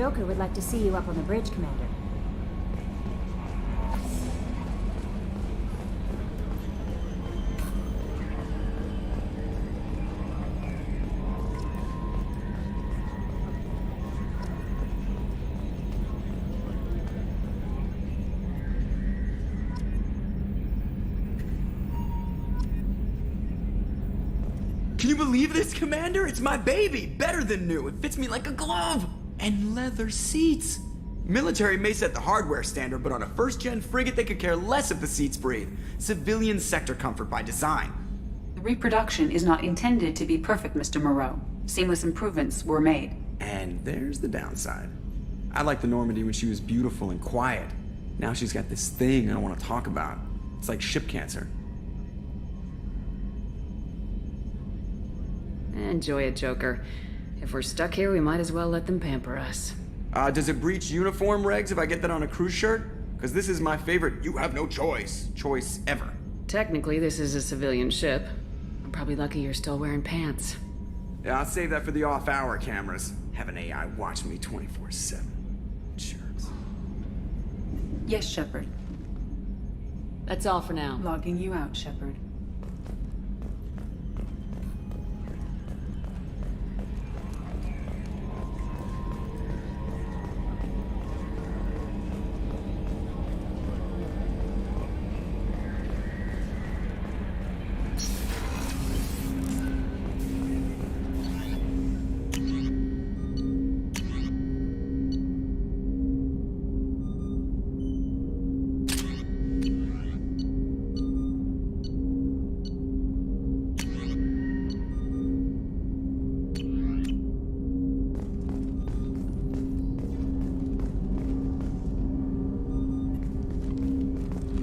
Joker would like to see you up on the bridge, Commander. Can you believe this, Commander? It's my baby! Better than new. It fits me like a glove! And leather seats! Military may set the hardware standard, but on a first-gen frigate they could care less if the seats breathe. Civilian sector comfort by design. The reproduction is not intended to be perfect, Mr. Moreau. Seamless improvements were made. And there's the downside. I liked the Normandy when she was beautiful and quiet. Now she's got this thing I don't want to talk about. It's like ship cancer. Enjoy it, Joker. If we're stuck here, we might as well let them pamper us. Does it breach uniform regs if I get that on a cruise shirt? Because this is my favorite you have no choice ever. Technically, this is a civilian ship. I'm probably lucky you're still wearing pants. Yeah, I'll save that for the off-hour cameras. Have an AI watch me 24/7. Jerks. Yes, Shepard. That's all for now. Logging you out, Shepard.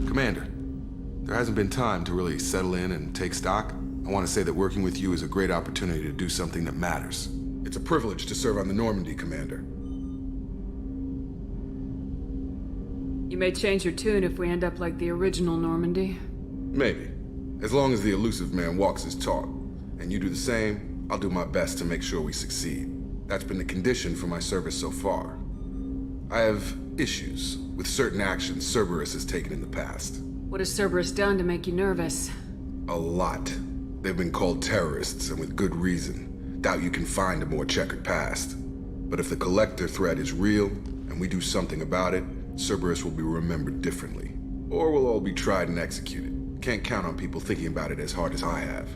Commander, there hasn't been time to really settle in and take stock. I want to say that working with you is a great opportunity to do something that matters. It's a privilege to serve on the Normandy, Commander. You may change your tune if we end up like the original Normandy. Maybe. As long as the elusive man walks his talk, and you do the same, I'll do my best to make sure we succeed. That's been the condition for my service so far. I have issues with certain actions Cerberus has taken in the past. What has Cerberus done to make you nervous? A lot. They've been called terrorists, and with good reason. Doubt you can find a more checkered past. But if the Collector threat is real, and we do something about it, Cerberus will be remembered differently. Or we'll all be tried and executed. Can't count on people thinking about it as hard as I have.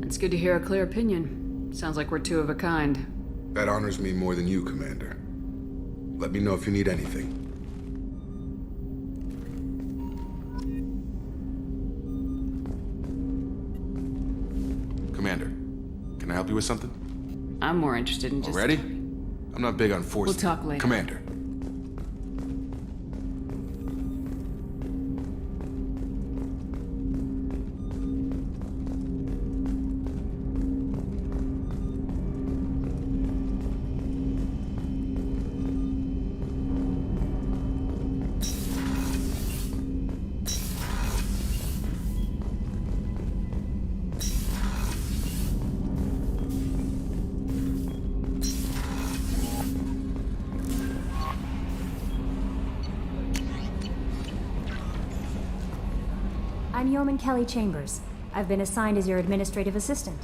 It's good to hear a clear opinion. Sounds like we're two of a kind. That honors me more than you, Commander. Let me know if you need anything. Commander, can I help you with something? I'm more interested in just... Already? I'm not big on forcing. We'll talk later. Commander. I'm Yeoman Kelly Chambers. I've been assigned as your administrative assistant.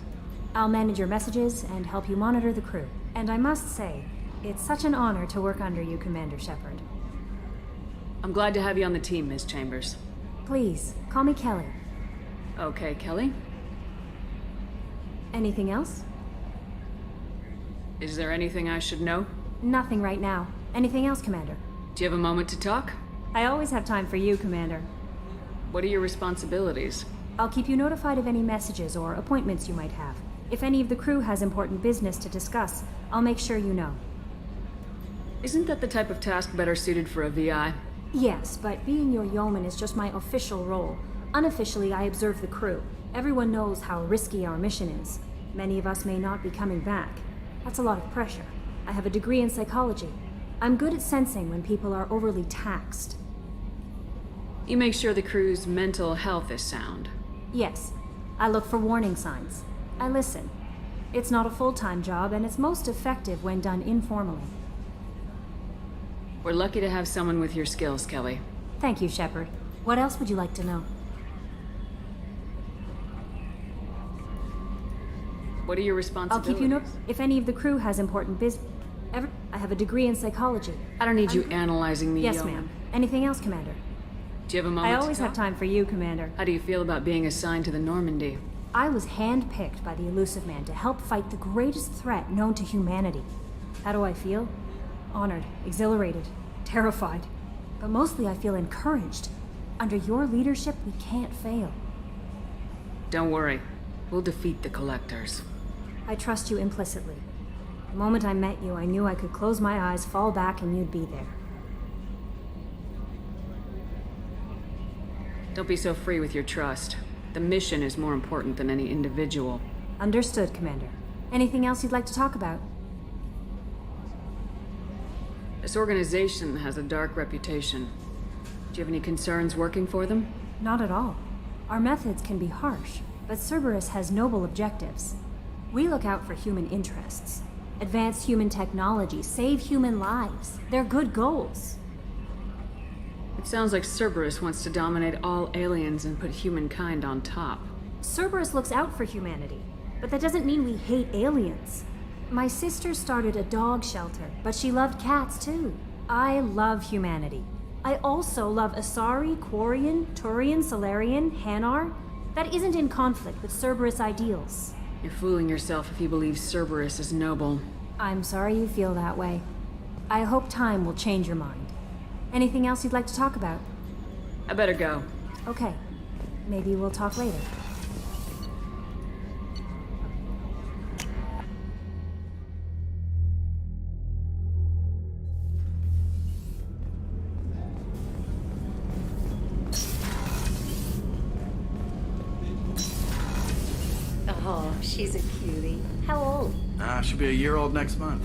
I'll manage your messages and help you monitor the crew. And I must say, it's such an honor to work under you, Commander Shepard. I'm glad to have you on the team, Ms. Chambers. Please, call me Kelly. Okay, Kelly. Anything else? Is there anything I should know? Nothing right now. Anything else, Commander? Do you have a moment to talk? I always have time for you, Commander. What are your responsibilities? I'll keep you notified of any messages or appointments you might have. If any of the crew has important business to discuss, I'll make sure you know. Isn't that the type of task better suited for a VI? Yes, but being your yeoman is just my official role. Unofficially, I observe the crew. Everyone knows how risky our mission is. Many of us may not be coming back. That's a lot of pressure. I have a degree in psychology. I'm good at sensing when people are overly taxed. You make sure the crew's mental health is sound. Yes. I look for warning signs. I listen. It's not a full-time job, and it's most effective when done informally. We're lucky to have someone with your skills, Kelly. Thank you, Shepard. What else would you like to know? What are your I'll responsibilities? keep you know if any of the crew has important business. I have a degree in psychology. I don't need you analyzing me, Yes, Yeoman. ma'am. Anything else, Commander? Do you have a moment I to always have talk? time for you, Commander. How do you feel about being assigned to the Normandy? I was handpicked by the Elusive Man to help fight the greatest threat known to humanity. How do I feel? Honored, exhilarated, terrified. But mostly I feel encouraged. Under your leadership, we can't fail. Don't worry. We'll defeat the Collectors. I trust you implicitly. The moment I met you, I knew I could close my eyes, fall back, and you'd be there. Don't be so free with your trust. The mission is more important than any individual. Understood, Commander. Anything else you'd like to talk about? This organization has a dark reputation. Do you have any concerns working for them? Not at all. Our methods can be harsh, but Cerberus has noble objectives. We look out for human interests. Advance human technology, save human lives. They're good goals. It sounds like Cerberus wants to dominate all aliens and put humankind on top. Cerberus looks out for humanity, but that doesn't mean we hate aliens. My sister started a dog shelter, but she loved cats too. I love humanity. I also love Asari, Quarian, Turian, Solarian, Hanar. That isn't in conflict with Cerberus ideals. You're fooling yourself if you believe Cerberus is noble. I'm sorry you feel that way. I hope time will change your mind. Anything else you'd like to talk about? I better go. Okay. Maybe we'll talk later. Oh, she's a cutie. How old? She'll be a year old next month.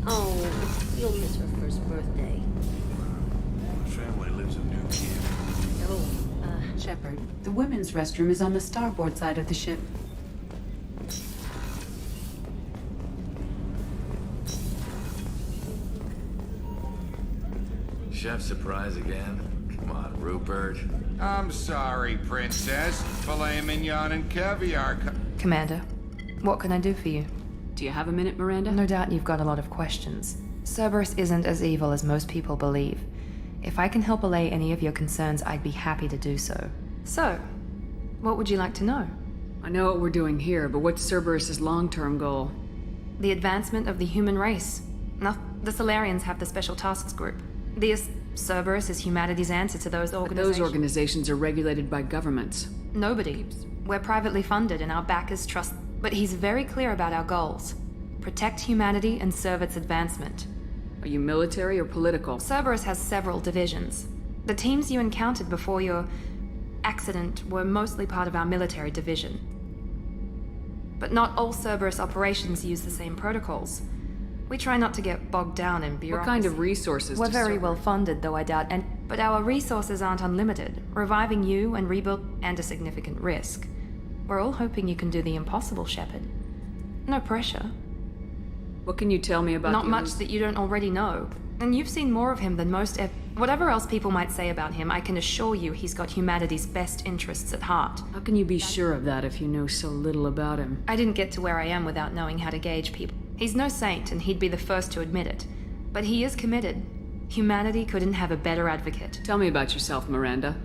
Oh, you'll miss her first birthday. Family lives in New Camp. Oh, Shepard, the women's restroom is on the starboard side of the ship. Chef surprise again? Come on, Rupert. I'm sorry, Princess. Filet mignon and caviar. Commander, what can I do for you? Do you have a minute, Miranda? No doubt you've got a lot of questions. Cerberus isn't as evil as most people believe. If I can help allay any of your concerns, I'd be happy to do so. So, what would you like to know? I know what we're doing here, but what's Cerberus's long-term goal? The advancement of the human race. No, the Solarians have the Special Tasks Group. Cerberus is humanity's answer to those But organizations. those organizations are regulated by governments. Nobody. We're privately funded and our backers trust. But he's very clear about our goals. Protect humanity and serve its advancement. Are you military or political? Cerberus has several divisions. The teams you encountered before your accident were mostly part of our military division. But not all Cerberus operations use the same protocols. We try not to get bogged down in bureaucracy. What kind of resources We're does very Cerberus- well funded, though I doubt, but our resources aren't unlimited. Reviving you and rebuild and a significant risk. We're all hoping you can do the impossible, Shepard. No pressure. What can you tell me about Not the much that you don't already know. And you've seen more of him than most whatever else people might say about him, I can assure you he's got humanity's best interests at heart. How can you be sure of that if you know so little about him? I didn't get to where I am without knowing how to gauge people. He's no saint, and he'd be the first to admit it. But he is committed. Humanity couldn't have a better advocate. Tell me about yourself, Miranda.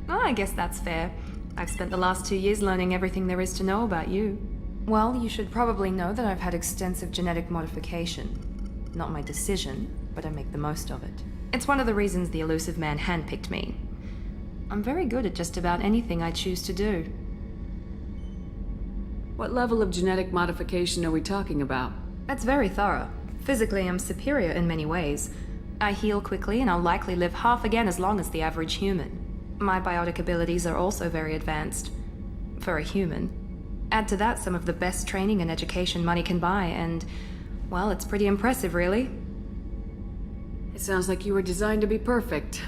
Oh, I guess that's fair. I've spent the last 2 years learning everything there is to know about you. Well, you should probably know that I've had extensive genetic modification. Not my decision, but I make the most of it. It's one of the reasons the Elusive Man handpicked me. I'm very good at just about anything I choose to do. What level of genetic modification are we talking about? That's very thorough. Physically, I'm superior in many ways. I heal quickly, and I'll likely live half again as long as the average human. My biotic abilities are also very advanced. For a human. Add to that some of the best training and education money can buy, and, well, it's pretty impressive, really. It sounds like you were designed to be perfect.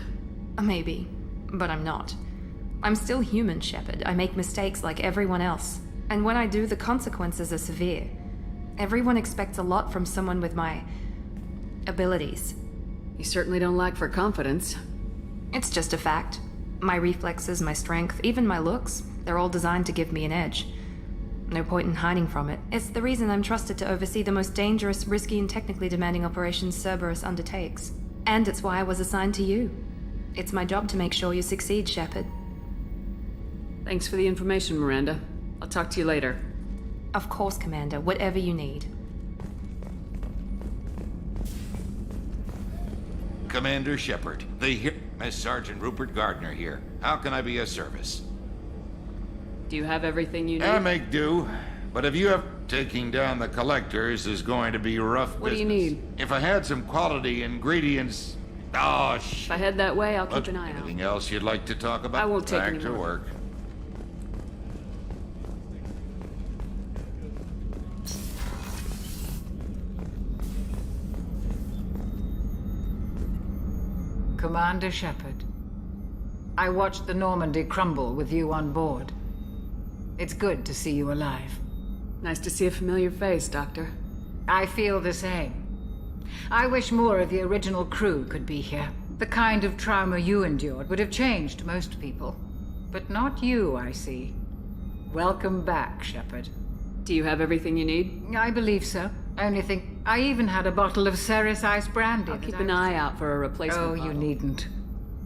Maybe, but I'm not. I'm still human, Shepard. I make mistakes like everyone else. And when I do, the consequences are severe. Everyone expects a lot from someone with my abilities. You certainly don't lack for confidence. It's just a fact. My reflexes, my strength, even my looks, they're all designed to give me an edge. No point in hiding from it. It's the reason I'm trusted to oversee the most dangerous, risky, and technically demanding operations Cerberus undertakes. And it's why I was assigned to you. It's my job to make sure you succeed, Shepard. Thanks for the information, Miranda. I'll talk to you later. Of course, Commander, whatever you need. Commander Shepard, Miss Sergeant Rupert Gardner here. How can I be of service? Do you have everything you need? I make do, but if you have taking down the collectors is going to be rough What do you business. need? If I had some quality ingredients... Oh, If I head that way, I'll keep an eye out. Anything else you'd like to talk about? I won't take Back any to more. work. Commander Shepard, I watched the Normandy crumble with you on board. It's good to see you alive. Nice to see a familiar face, Doctor. I feel the same. I wish more of the original crew could be here. The kind of trauma you endured would have changed most people. But not you, I see. Welcome back, Shepard. Do you have everything you need? I believe so. Only thing, I even had a bottle of Ceres Ice Brandy. I'll that keep I an was- eye out for a replacement Oh, you bottle. needn't.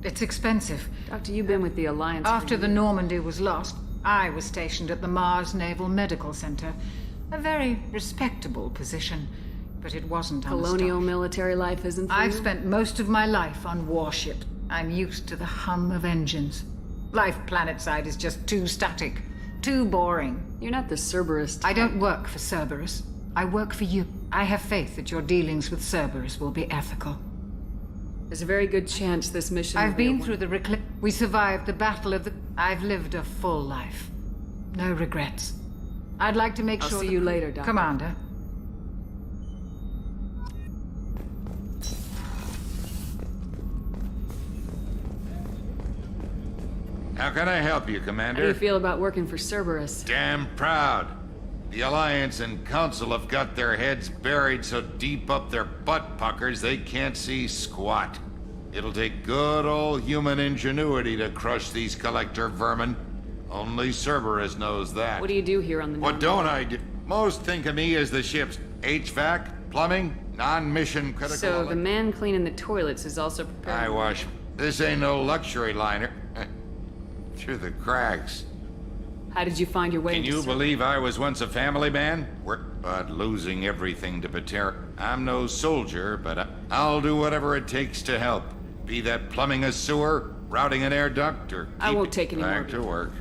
It's expensive. Doctor, you've been with the Alliance for After the years. Normandy was lost, I was stationed at the Mars Naval Medical Center. A very respectable position, but it wasn't Colonial unstopped. military life isn't for I've you? spent most of my life on warships. I'm used to the hum of engines. Life planetside is just too static, too boring. You're not the Cerberus I type. don't work for Cerberus. I work for you. I have faith that your dealings with Cerberus will be ethical. There's a very good chance this mission will I've be been a through the We survived the Battle of the... I've lived a full life. No regrets. I'd like to make I'll sure see the you crew- later, Doctor. Commander. How can I help you, How Commander? do you feel about working for Cerberus? Damn proud. The Alliance and Council have got their heads buried so deep up their butt puckers they can't see squat. It'll take good old human ingenuity to crush these collector vermin. Only Cerberus knows that. What do you do here on the What don't I do? Most think of me as the ship's HVAC, plumbing, non-mission critical... So the man cleaning the toilets is also prepared. I wash. This ain't no luxury liner. Through the cracks. How did you find your way Can into you Cerberus? believe I was once a family man? But losing everything to Patera. I'm no soldier, but I'll do whatever it takes to help. Be that plumbing a sewer, routing an air duct, or I won't take any more back of to your- work.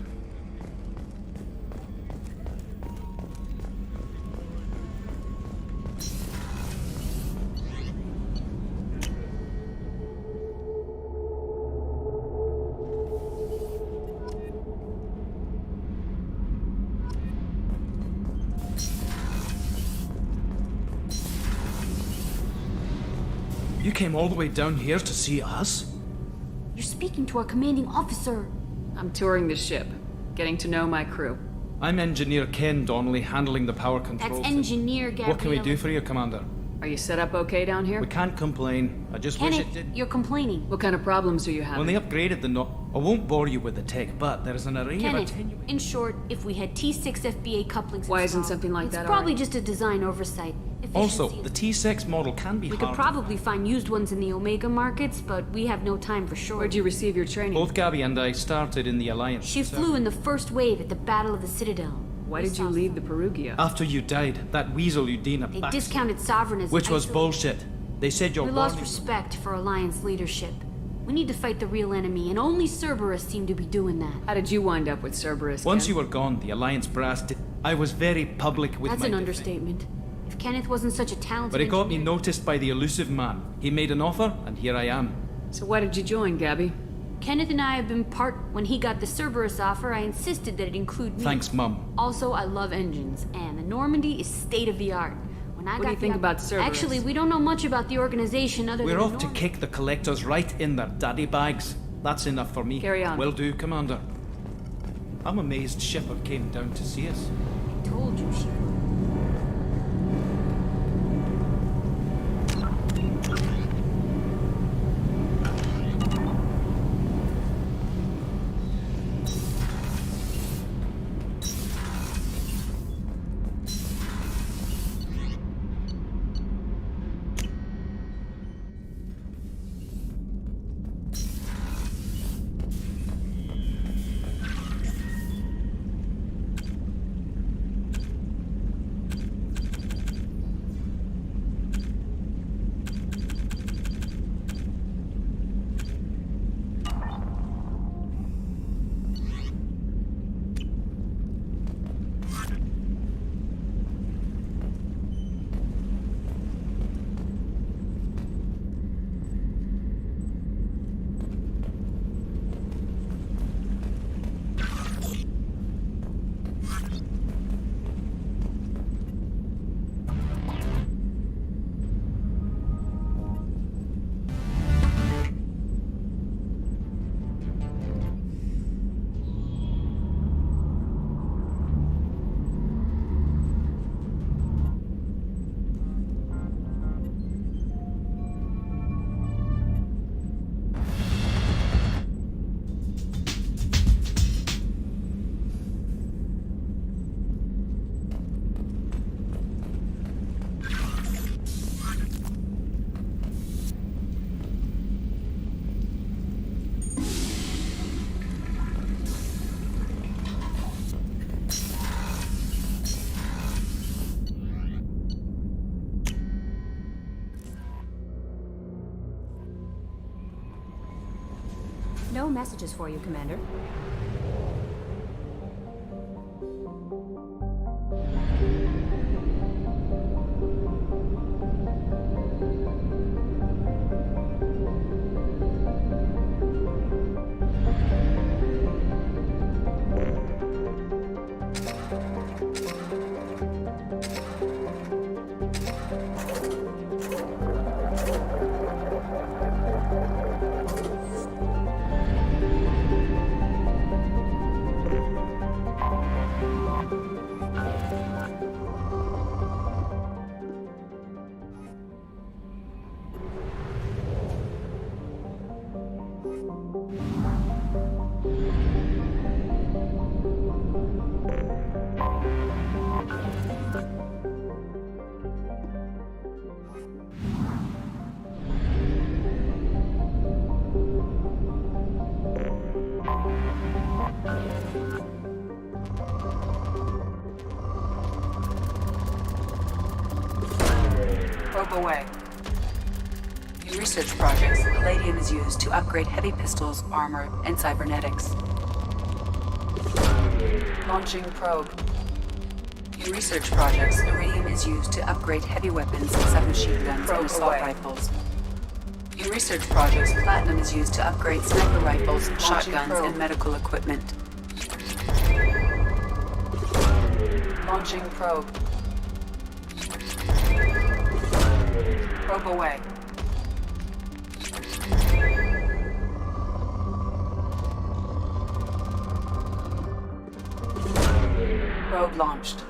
You came all the way down here to see us? You're speaking to our commanding officer. I'm touring the ship, getting to know my crew. I'm Engineer Ken Donnelly, handling the power That's controls. Engineer Gabriel. What can we do for you, Commander? Are you set up okay down here? We can't complain. I just wish Kenneth, it did. you're complaining. What kind of problems are you having? When they upgraded the I won't bore you with the tech, but there is an array of Kenneth, attenuators. in short, if we had T6 FBA couplings Why isn't installed, something like it's that probably already? just a design oversight. Also, Efficiency the T6 model can be We hard could to probably find used ones in the Omega markets, but we have no time for sure. Where'd you receive your training? Both Gabby and I started in the Alliance. She flew in the first wave at the Battle of the Citadel. Why We did you saw leave the some. Perugia? After you died, that weasel Udina They backstabbed, discounted Sovereign as which was isolated. bullshit. They said your We lost warning- respect for Alliance leadership. We need to fight the real enemy, and only Cerberus seemed to be doing that. How did you wind up with Cerberus? Once Ken? you were gone, the Alliance brass did. I was very public with That's my an defense. understatement. If Kenneth wasn't such a talented But it got me engineer- noticed by the elusive man. He made an offer, and here I am. So why did you join, Gabby? Kenneth and I have been part. When he got the Cerberus offer, I insisted that it include me. Thanks, Mum. Also, I love engines, and the Normandy is state of the art. When I What got do you think about Cerberus? Actually, we don't know much about the organization other We're than off the to Normandy. kick the collectors right in their daddy bags. That's enough for me. Carry on. Will do, Commander. I'm amazed Shepard came down to see us. I told you she would. No messages for you, Commander. Probe away. In research projects, Palladium is used to upgrade heavy pistols, armor, and cybernetics. Launching probe. In research projects, Iridium is used to upgrade heavy weapons, submachine guns, and assault rifles. In research projects, Platinum is used to upgrade sniper rifles, shotguns, and medical equipment. Launching probe. Probe away. Probe launched.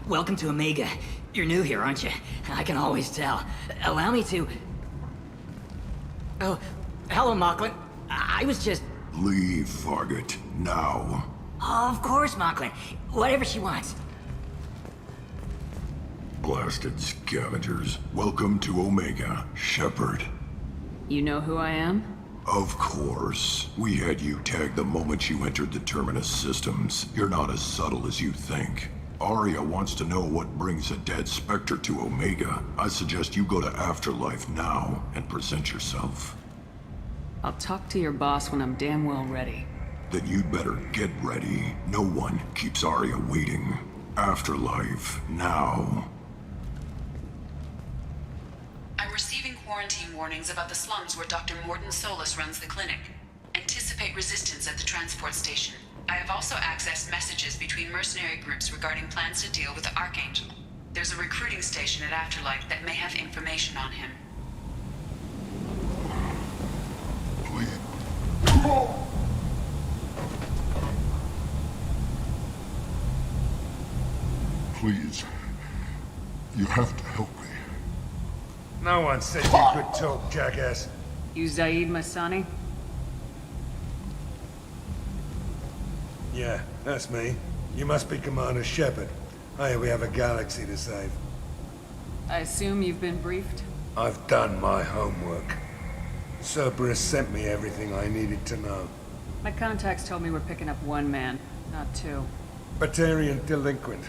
Welcome to Omega. You're new here, aren't you? I can always tell. Allow me to... Oh, hello, Mocklin. I was just... Leave, Fargate. Now. Oh, of course, Mocklin. Whatever she wants. Blasted scavengers. Welcome to Omega, Shepard. You know who I am? Of course. We had you tagged the moment you entered the Terminus systems. You're not as subtle as you think. Arya wants to know what brings a dead Spectre to Omega. I suggest you go to Afterlife now and present yourself. I'll talk to your boss when I'm damn well ready. Then you'd better get ready. No one keeps Arya waiting. Afterlife, now. I'm receiving quarantine warnings about the slums where Dr. Mordin Solus runs the clinic. Anticipate resistance at the transport station. I have also accessed messages between mercenary groups regarding plans to deal with the Archangel. There's a recruiting station at Afterlife that may have information on him. Please. You have to help me. No one said you could talk, jackass. You Zaid Masani? Yeah, that's me. You must be Commander Shepard. Hey, we have a galaxy to save. I assume you've been briefed? I've done my homework. Cerberus sent me everything I needed to know. My contacts told me we're picking up one man, not two. Batarian delinquent.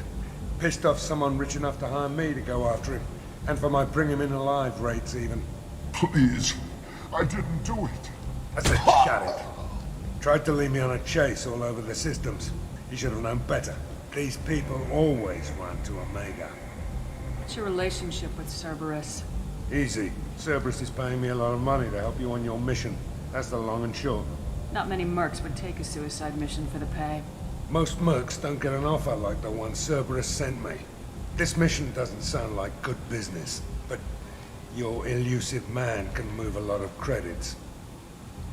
Pissed off someone rich enough to hire me to go after him. And for my bring him in alive rates even. Please. I didn't do it. I said shut it. Tried to lead me on a chase all over the systems. He should have known better. These people always run to Omega. What's your relationship with Cerberus? Easy. Cerberus is paying me a lot of money to help you on your mission. That's the long and short. Not many mercs would take a suicide mission for the pay. Most mercs don't get an offer like the one Cerberus sent me. This mission doesn't sound like good business, but your elusive man can move a lot of credits.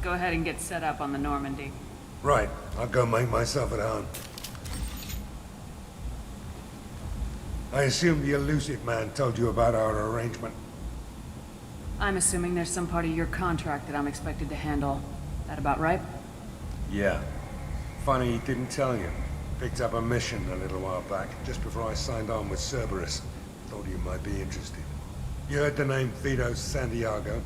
Go ahead and get set up on the Normandy. Right, I'll go make myself at home. I assume the elusive man told you about our arrangement. I'm assuming there's some part of your contract that I'm expected to handle. That about right? Yeah. Funny he didn't tell you. Picked up a mission a little while back, just before I signed on with Cerberus. Thought you might be interested. You heard the name Vito Santiago?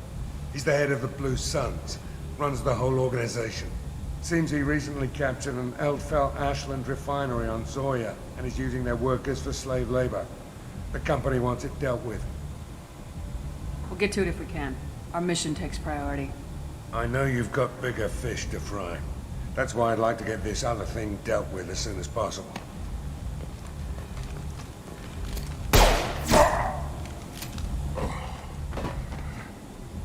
He's the head of the Blue Suns. Runs the whole organization. Seems he recently captured an Eldfell Ashland refinery on Zoya, and is using their workers for slave labor. The company wants it dealt with. We'll get to it if we can. Our mission takes priority. I know you've got bigger fish to fry. That's why I'd like to get this other thing dealt with as soon as possible.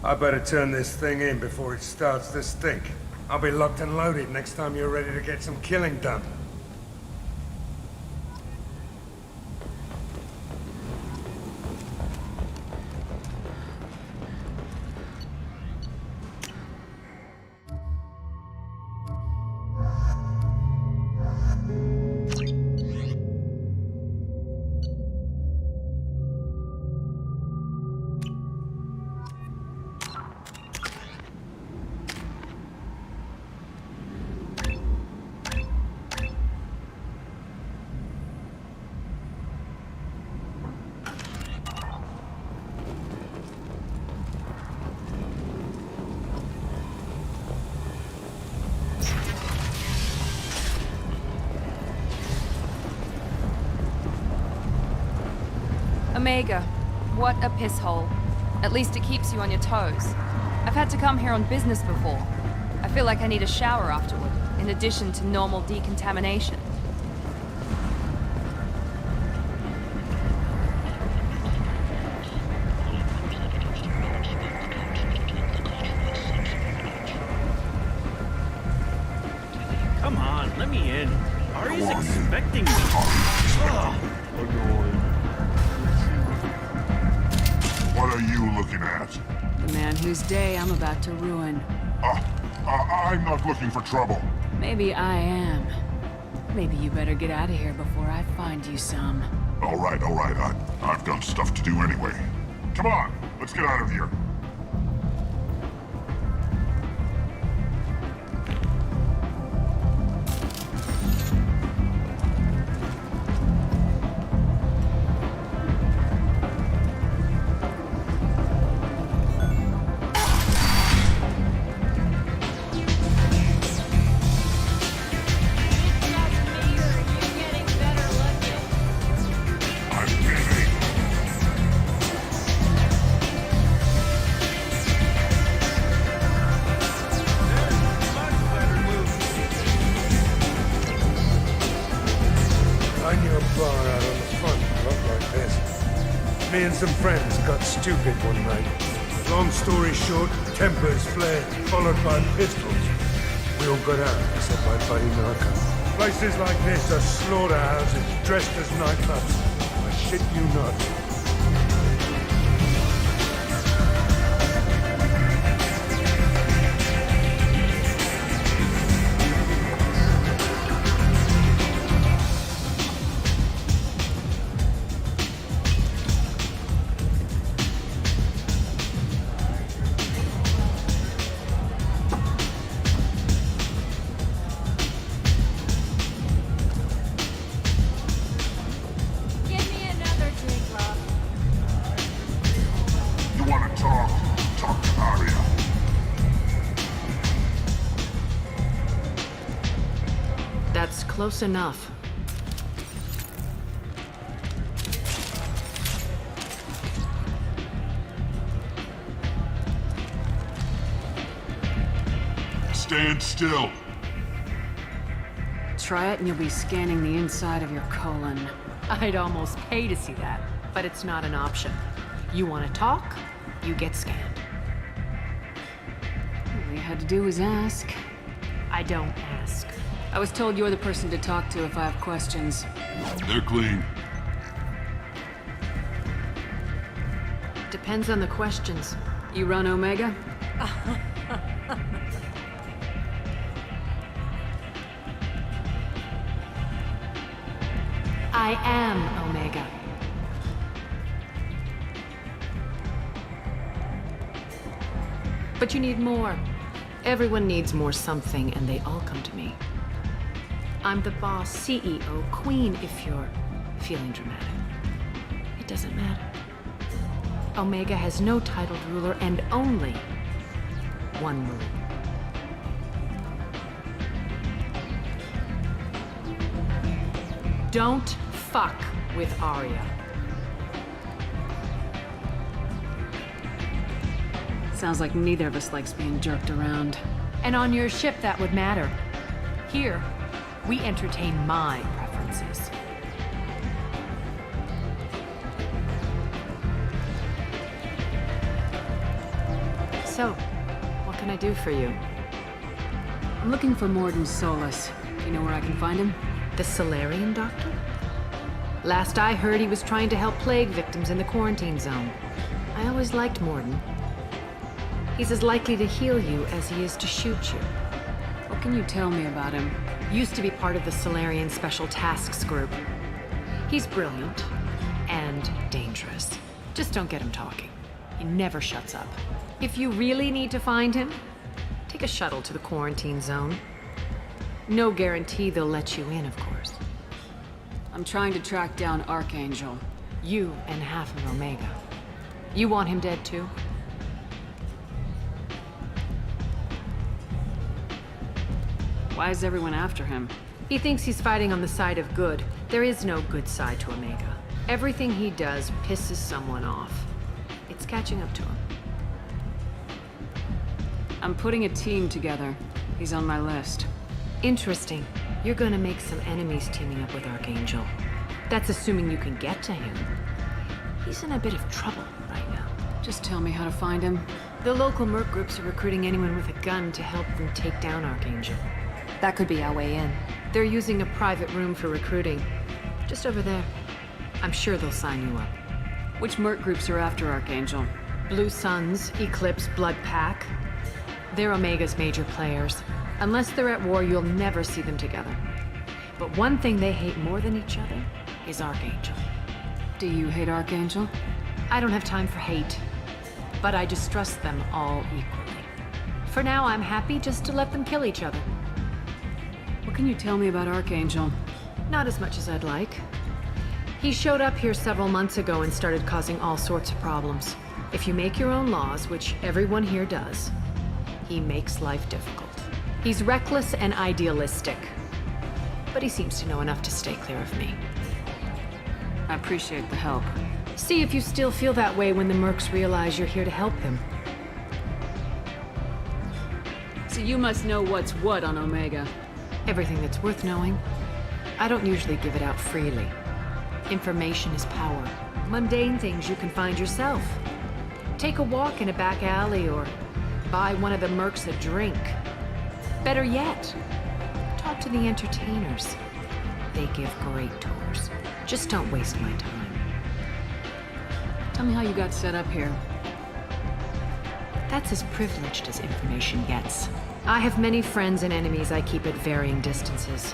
I better turn this thing in before it starts to stink. I'll be locked and loaded next time you're ready to get some killing done. Omega, what a piss hole. At least it keeps you on your toes. I've had to come here on business before. I feel like I need a shower afterward, in addition to normal decontamination. Come on, let me in. Ari's expecting me. Ugh. What are you looking at? The man whose day I'm about to ruin. I'm not looking for trouble. Maybe I am. Maybe you better get out of here before I find you some. All right. I've got stuff to do anyway. Come on, let's get out of here. Me and some friends got stupid one night. Long story short, tempers flared, followed by pistols. We all got out, except my buddy Narco. Places like this are slaughterhouses dressed as nightclubs. I shit you not. Close enough. Stand still. Try it and you'll be scanning the inside of your colon. I'd almost pay to see that, but it's not an option. You want to talk, you get scanned. All you had to do was ask. I don't ask. I was told you're the person to talk to if I have questions. They're clean. Depends on the questions. You run Omega? I am Omega. But you need more. Everyone needs more something, and they all come to me. I'm the boss, CEO, queen, if you're feeling dramatic. It doesn't matter. Omega has no titled ruler and only one rule. Don't fuck with Arya. Sounds like neither of us likes being jerked around. And on your ship, that would matter. Here, we entertain my preferences. So, what can I do for you? I'm looking for Mordin Solus. Do you know where I can find him? The Salarian doctor? Last I heard, he was trying to help plague victims in the quarantine zone. I always liked Mordin. He's as likely to heal you as he is to shoot you. What can you tell me about him? Used to be part of the Salarian Special Tasks Group. He's brilliant and dangerous. Just don't get him talking. He never shuts up. If you really need to find him, take a shuttle to the quarantine zone. No guarantee they'll let you in, of course. I'm trying to track down Archangel. You and half of Omega. You want him dead too? Why is everyone after him? He thinks he's fighting on the side of good. There is no good side to Omega. Everything he does pisses someone off. It's catching up to him. I'm putting a team together. He's on my list. Interesting. You're gonna make some enemies teaming up with Archangel. That's assuming you can get to him. He's in a bit of trouble right now. Just tell me how to find him. The local merc groups are recruiting anyone with a gun to help them take down Archangel. That could be our way in. They're using a private room for recruiting. Just over there. I'm sure they'll sign you up. Which merc groups are after Archangel? Blue Suns, Eclipse, Blood Pack. They're Omega's major players. Unless they're at war, you'll never see them together. But one thing they hate more than each other is Archangel. Do you hate Archangel? I don't have time for hate. But I distrust them all equally. For now, I'm happy just to let them kill each other. What can you tell me about Archangel? Not as much as I'd like. He showed up here several months ago and started causing all sorts of problems. If you make your own laws, which everyone here does, he makes life difficult. He's reckless and idealistic. But he seems to know enough to stay clear of me. I appreciate the help. See if you still feel that way when the mercs realize you're here to help him. So you must know what's what on Omega. Everything that's worth knowing. I don't usually give it out freely. Information is power. Mundane things you can find yourself. Take a walk in a back alley or buy one of the mercs a drink. Better yet, talk to the entertainers. They give great tours. Just don't waste my time. Tell me how you got set up here. That's as privileged as information gets. I have many friends and enemies I keep at varying distances.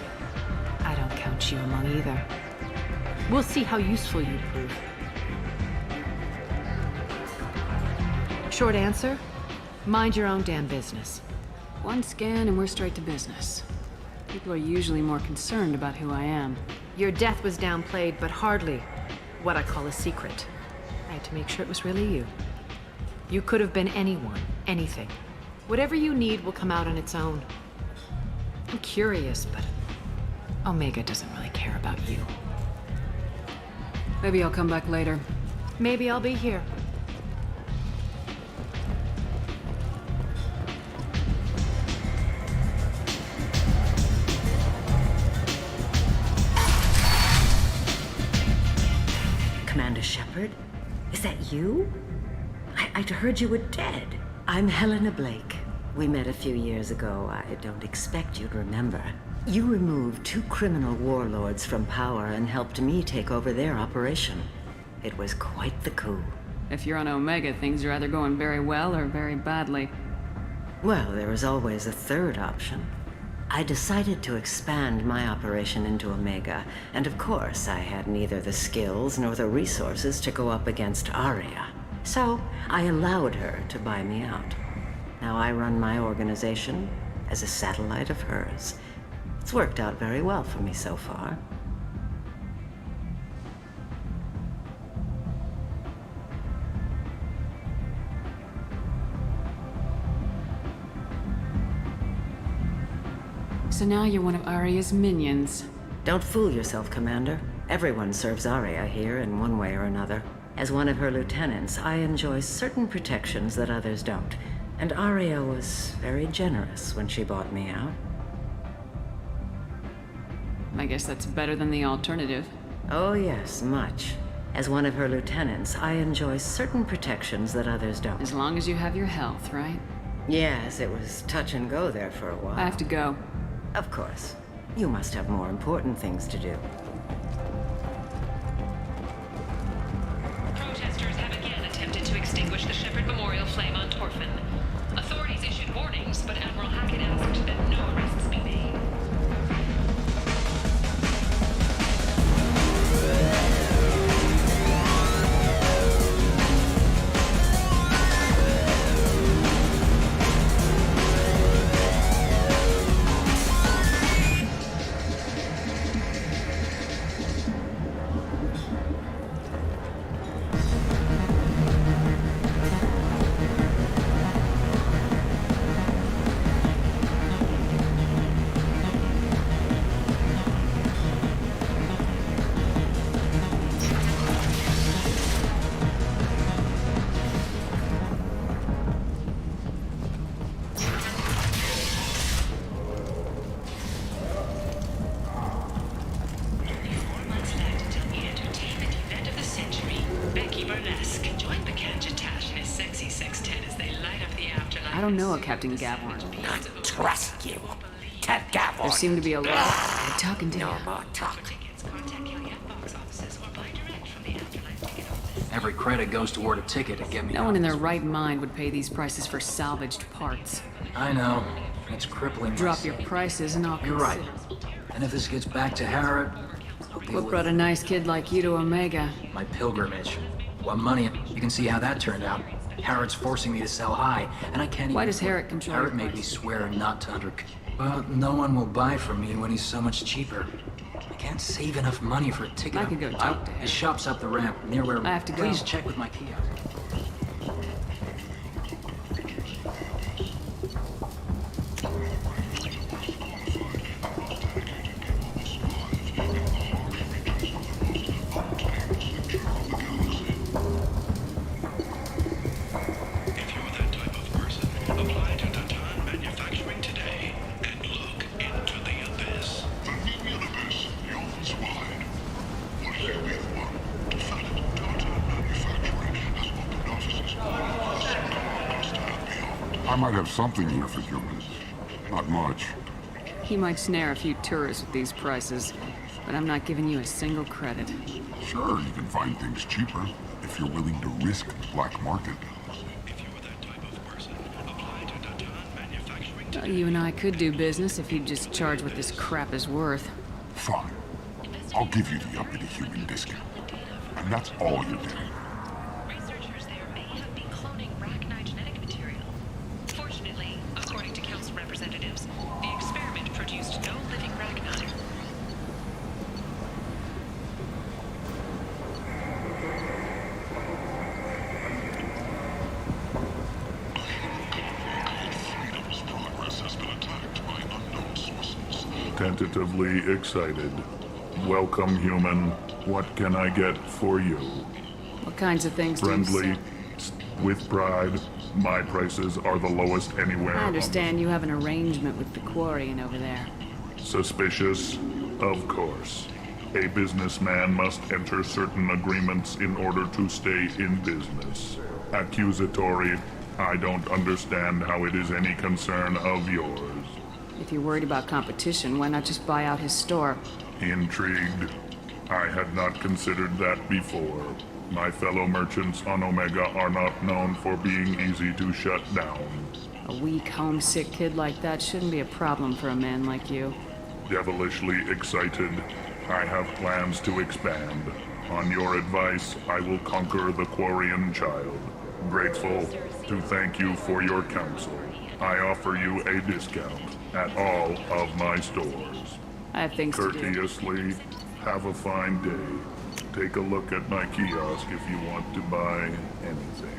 I don't count you among either. We'll see how useful you prove. Short answer? Mind your own damn business. One scan and we're straight to business. People are usually more concerned about who I am. Your death was downplayed, but hardly what I call a secret. I had to make sure it was really you. You could have been anyone, anything. Whatever you need will come out on its own. I'm curious, but Omega doesn't really care about you. Maybe I'll come back later. Maybe I'll be here. Commander Shepard? Is that you? I'd heard you were dead. I'm Helena Blake. We met a few years ago. I don't expect you'd remember. You removed 2 criminal warlords from power and helped me take over their operation. It was quite the coup. If you're on Omega, things are either going very well or very badly. Well, there was always a third option. I decided to expand my operation into Omega, and of course I had neither the skills nor the resources to go up against Aria. So I allowed her to buy me out. Now I run my organization as a satellite of hers. It's worked out very well for me so far. So now you're one of Aria's minions. Don't fool yourself, Commander. Everyone serves Aria here in one way or another. As one of her lieutenants, I enjoy certain protections that others don't. And Aria was very generous when she bought me out. I guess that's better than the alternative. Oh yes, much. As one of her lieutenants, I enjoy certain protections that others don't. As long as you have your health, right? Yes, it was touch and go there for a while. I have to go. Of course. You must have more important things to do. Protesters have again attempted to extinguish the Shepard Memorial flame on Torfin. Authorities issued warnings, but Admiral Hackett asked that no arrests be made. I don't know a Captain Gavorn. I trust you. Ted Gavorn. There seem to be a lot. I'm talking to No you. more talk. Every credit goes toward a ticket to get me. No one in their right mind would pay these prices for salvaged parts. I know. It's crippling. Drop your prices and I'll You're right. And if this gets back to Harrod, I'll deal What with brought a nice kid like you to Omega? my pilgrimage. What money? You can see how that turned out. Harrod's forcing me to sell high, and I can't Why even... does Harrod control Harrod your made me price? swear not to Well, no one will buy from me when he's so much cheaper. I can't save enough money for a ticket. I could go talk to him. His shop's up the ramp, near where... I have to go. Please check with my kiosk. What have you might have something here for humans. Not much. He might snare a few tourists with these prices, but I'm not giving you a single credit. Sure, you can find things cheaper if you're willing to risk the black market. You and I could do business if you'd just charge what this crap is worth. Fine. I'll give you the uppity human discount. And that's all you're getting. Researchers there may have been cloning Rachni genetic material. Fortunately, according to council representatives, the experiment produced no living Rachni. Tentatively excited. Welcome, human. What can I get for you? What kinds of things do you Friendly, sell? with pride. My prices are the lowest anywhere. I understand you have an arrangement with the Quarian over there. Suspicious? Of course. A businessman must enter certain agreements in order to stay in business. Accusatory? I don't understand how it is any concern of yours. If you're worried about competition, why not just buy out his store? Intrigued? I had not considered that before. My fellow merchants on Omega are not known for being easy to shut down. A weak, homesick kid like that shouldn't be a problem for a man like you. Devilishly excited. I have plans to expand. On your advice, I will conquer the Quarian child. Grateful to thank you for your counsel. I offer you a discount at all of my stores. I have things to do. Courteously, have a fine day. Take a look at my kiosk if you want to buy anything.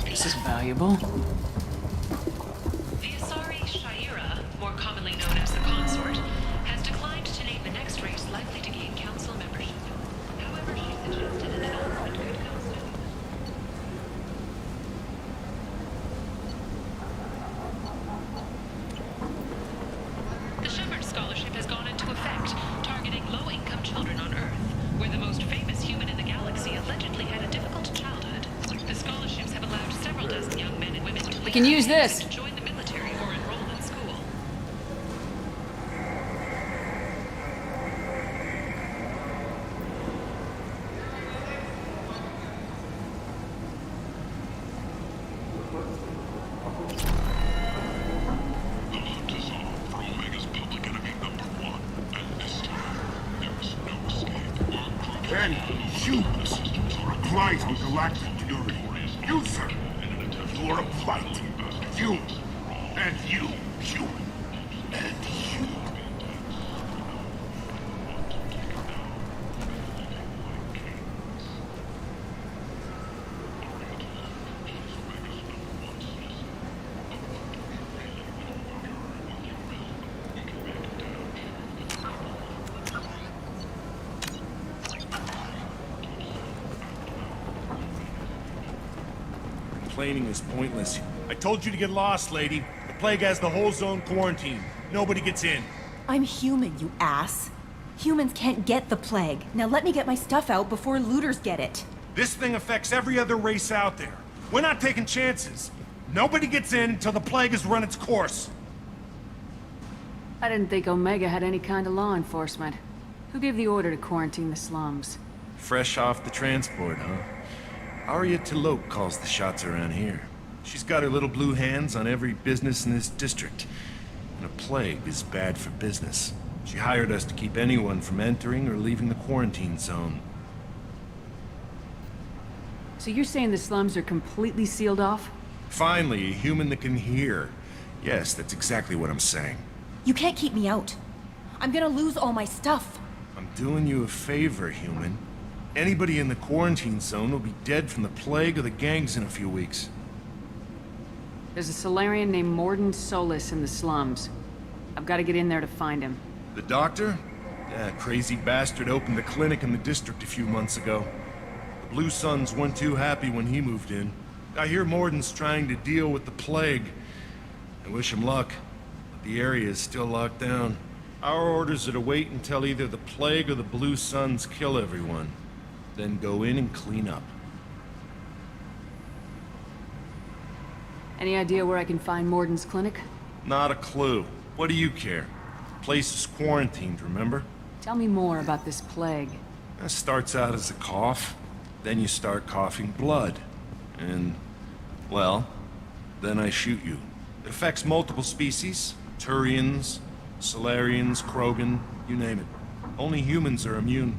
This is valuable. The Asari Shaira, more commonly known as the Consort, has declined to name the next race likely to gain council membership. However, she suggested an announcement could come soon. The Shepard Scholarship has gone into effect, targeting low-income children on Earth, where the most famous human in the galaxy allegedly had a difficult childhood. The scholarships have allowed several dozen young men and women to We can use this. to join the military or enroll in school. And humans are a blight on galactic purity. You, sir, you are a blight. You, and you, human, and you. Complaining is pointless. I told you to get lost, lady. The plague has the whole zone quarantined. Nobody gets in. I'm human, you ass. Humans can't get the plague. Now let me get my stuff out before looters get it. This thing affects every other race out there. We're not taking chances. Nobody gets in until the plague has run its course. I didn't think Omega had any kind of law enforcement. Who gave the order to quarantine the slums? Fresh off the transport, huh? Arya T'Loak calls the shots around here. She's got her little blue hands on every business in this district. And a plague is bad for business. She hired us to keep anyone from entering or leaving the quarantine zone. So you're saying the slums are completely sealed off? Finally, a human that can hear. Yes, that's exactly what I'm saying. You can't keep me out. I'm gonna lose all my stuff. I'm doing you a favor, human. Anybody in the quarantine zone will be dead from the plague or the gangs in a few weeks. There's a Solarian named Mordin Solus in the slums. I've got to get in there to find him. The doctor? That crazy bastard opened a clinic in the district a few months ago. The Blue Suns weren't too happy when he moved in. I hear Mordin's trying to deal with the plague. I wish him luck, but the area is still locked down. Our orders are to wait until either the plague or the Blue Suns kill everyone. Then go in and clean up. Any idea where I can find Mordin's clinic? Not a clue. What do you care? The place is quarantined, remember? Tell me more about this plague. It starts out as a cough, then you start coughing blood. And, well, then I shoot you. It affects multiple species. Turians, Solarians, Krogan, you name it. Only humans are immune.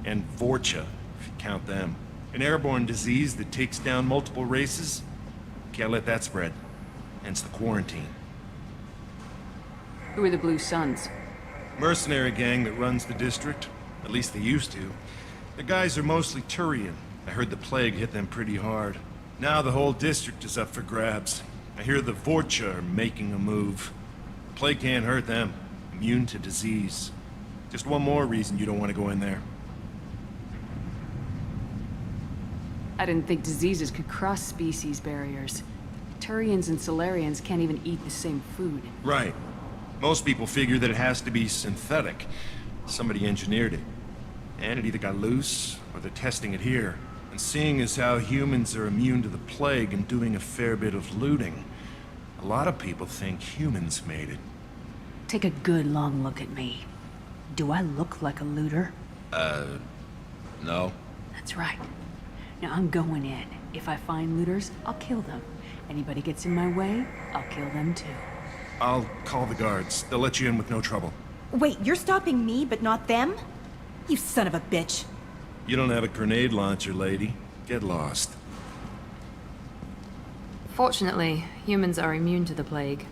And Vorcha, if you count them. An airborne disease that takes down multiple races. Can't let that spread. Hence the quarantine. Who are the Blue Suns? Mercenary gang that runs the district. At least they used to. The guys are mostly Turian. I heard the plague hit them pretty hard. Now the whole district is up for grabs. I hear the Vorcha are making a move. The plague can't hurt them. Immune to disease. Just one more reason you don't want to go in there. I didn't think diseases could cross species barriers. Turians and Solarians can't even eat the same food. Right. Most people figure that it has to be synthetic. Somebody engineered it. And it either got loose, or they're testing it here. And seeing as how humans are immune to the plague and doing a fair bit of looting, a lot of people think humans made it. Take a good long look at me. Do I look like a looter? No. That's right. Now I'm going in. If I find looters, I'll kill them. Anybody gets in my way, I'll kill them too. I'll call the guards. They'll let you in with no trouble. Wait, you're stopping me, but not them? You son of a bitch. You don't have a grenade launcher, lady. Get lost. Fortunately, humans are immune to the plague.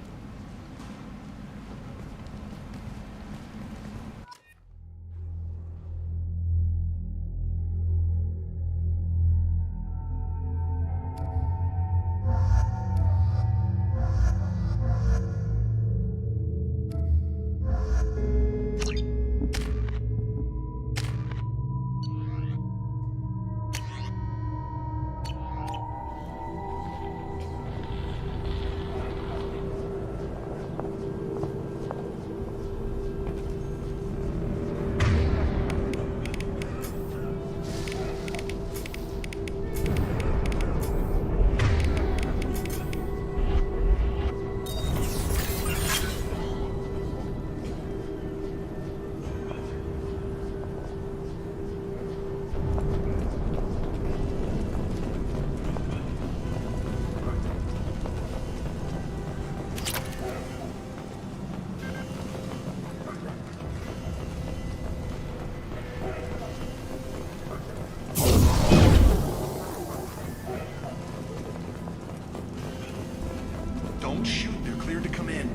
Don't shoot. They're cleared to come in.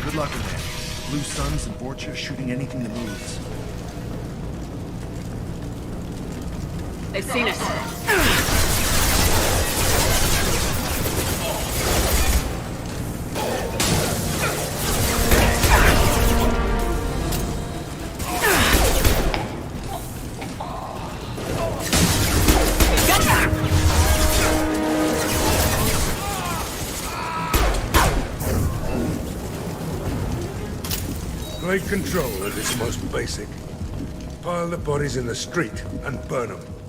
Good luck with that. Blue Suns and Vorcha shooting anything that moves. They've seen us. Great control at its most basic. Pile the bodies in the street and burn them.